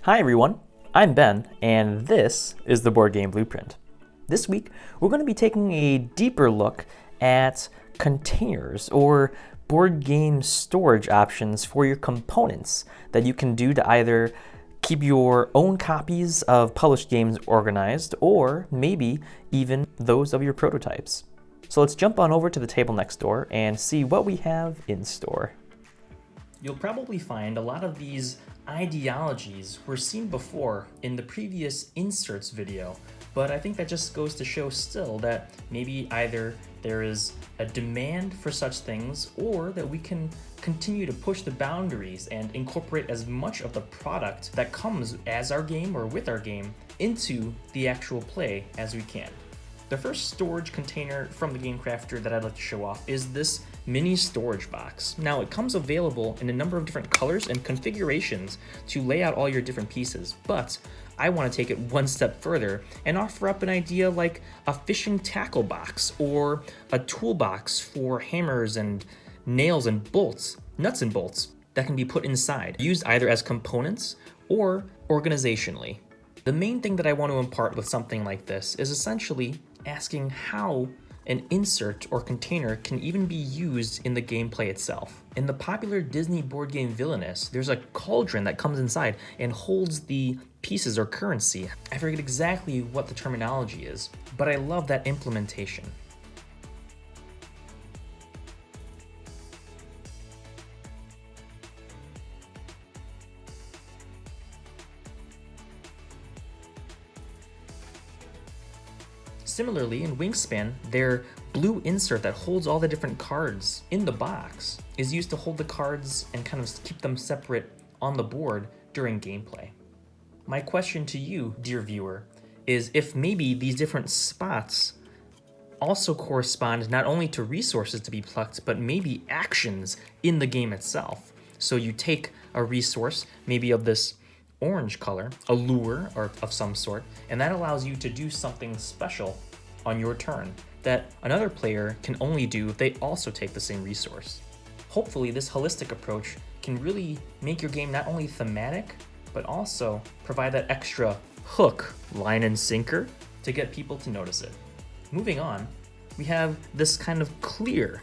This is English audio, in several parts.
Hi everyone, I'm Ben, and this is the Board Game Blueprint. This week, we're going to be taking a deeper look at containers or board game storage options for your components that you can do to either keep your own copies of published games organized or maybe even those of your prototypes. So let's jump on over to the table next door and see what we have in store. You'll probably find a lot of these ideologies were seen before in the previous inserts video, but I think that just goes to show still that maybe either there is a demand for such things or that we can continue to push the boundaries and incorporate as much of the product that comes as our game or with our game into the actual play as we can. The first storage container from the Game Crafter that I'd like to show off is this mini storage box. Now it comes available in a number of different colors and configurations to lay out all your different pieces, but I want to take it one step further and offer up an idea like a fishing tackle box or a toolbox for hammers and nails and bolts, nuts and bolts that can be put inside, used either as components or organizationally. The main thing that I want to impart with something like this is essentially asking how an insert or container can even be used in the gameplay itself. In the popular Disney board game Villainous, there's a cauldron that comes inside and holds the pieces or currency. I forget exactly what the terminology is, but I love that implementation. Similarly, in Wingspan, their blue insert that holds all the different cards in the box is used to hold the cards and kind of keep them separate on the board during gameplay. My question to you, dear viewer, is if maybe these different spots also correspond not only to resources to be plucked, but maybe actions in the game itself. So you take a resource, maybe of this orange color, a lure or of some sort, and that allows you to do something special on your turn that another player can only do if they also take the same resource. Hopefully this holistic approach can really make your game not only thematic, but also provide that extra hook, line and sinker to get people to notice it. Moving on, we have this kind of clear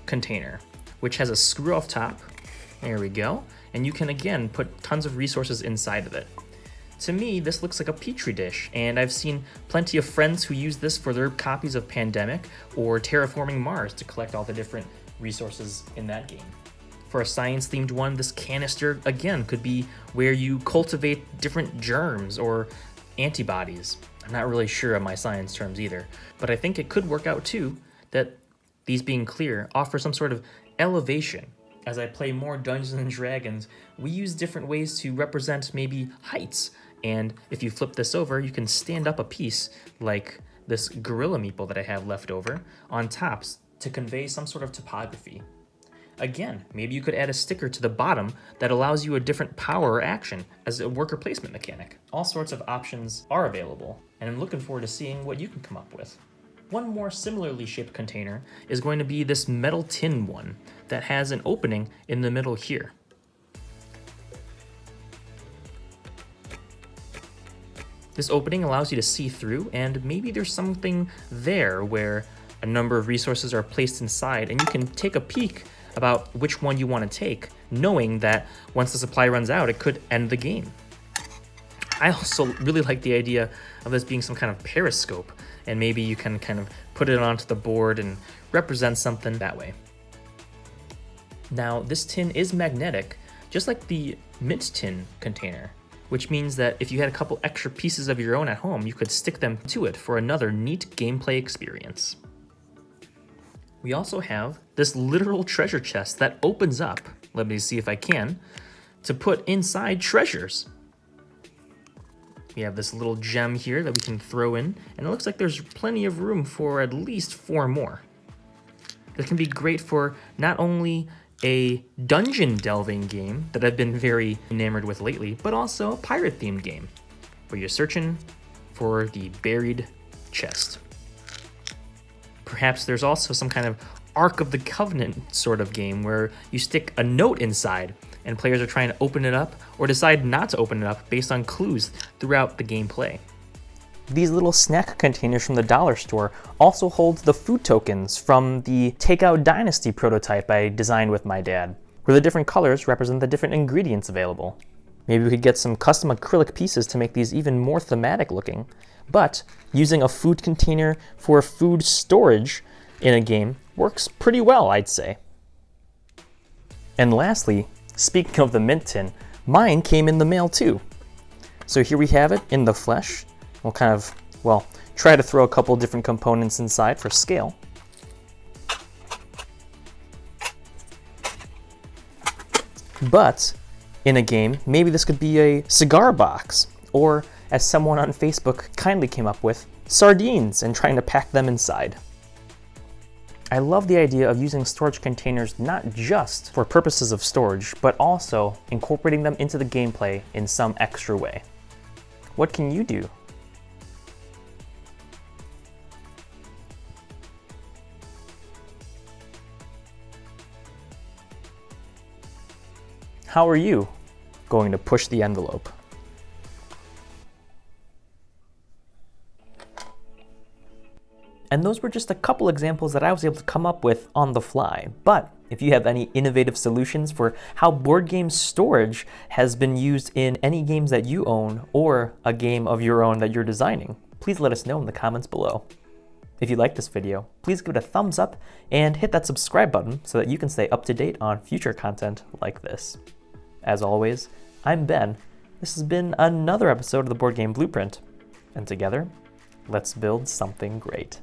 container, which has a screw off top. There we go. And you can again put tons of resources inside of it. To me, this looks like a petri dish, and I've seen plenty of friends who use this for their copies of Pandemic or Terraforming Mars to collect all the different resources in that game. For a science-themed one, this canister, again, could be where you cultivate different germs or antibodies. I'm not really sure of my science terms either, but I think it could work out too, that these being clear offer some sort of elevation. As I play more Dungeons and Dragons, we use different ways to represent maybe heights. And if you flip this over, you can stand up a piece like this gorilla meeple that I have left over on tops to convey some sort of topography. Again, maybe you could add a sticker to the bottom that allows you a different power or action as a worker placement mechanic. All sorts of options are available, and I'm looking forward to seeing what you can come up with. One more similarly shaped container is going to be this metal tin one that has an opening in the middle here. This opening allows you to see through, and maybe there's something there where a number of resources are placed inside and you can take a peek about which one you want to take, knowing that once the supply runs out, it could end the game. I also really like the idea of this being some kind of periscope, and maybe you can kind of put it onto the board and represent something that way. Now, this tin is magnetic, just like the mint tin container, which means that if you had a couple extra pieces of your own at home, you could stick them to it for another neat gameplay experience. We also have this literal treasure chest that opens up, let me see if I can, to put inside treasures. We have this little gem here that we can throw in, and it looks like there's plenty of room for at least 4 more. This can be great for not only a dungeon delving game that I've been very enamored with lately, but also a pirate themed game where you're searching for the buried chest. Perhaps there's also some kind of Ark of the Covenant sort of game where you stick a note inside and players are trying to open it up or decide not to open it up based on clues throughout the gameplay. These little snack containers from the dollar store also hold the food tokens from the Takeout Dynasty prototype I designed with my dad, where the different colors represent the different ingredients available. Maybe we could get some custom acrylic pieces to make these even more thematic looking, but using a food container for food storage in a game works pretty well, I'd say. And lastly, speaking of the mint tin, mine came in the mail too. So here we have it in the flesh. We'll kind of, try to throw a couple different components inside for scale. But in a game, maybe this could be a cigar box, or as someone on Facebook kindly came up with, sardines and trying to pack them inside. I love the idea of using storage containers not just for purposes of storage, but also incorporating them into the gameplay in some extra way. What can you do? How are you going to push the envelope? And those were just a couple examples that I was able to come up with on the fly. But if you have any innovative solutions for how board game storage has been used in any games that you own or a game of your own that you're designing, please let us know in the comments below. If you like this video, please give it a thumbs up and hit that subscribe button so that you can stay up to date on future content like this. As always, I'm Ben. This has been another episode of the Board Game Blueprint. And together, let's build something great.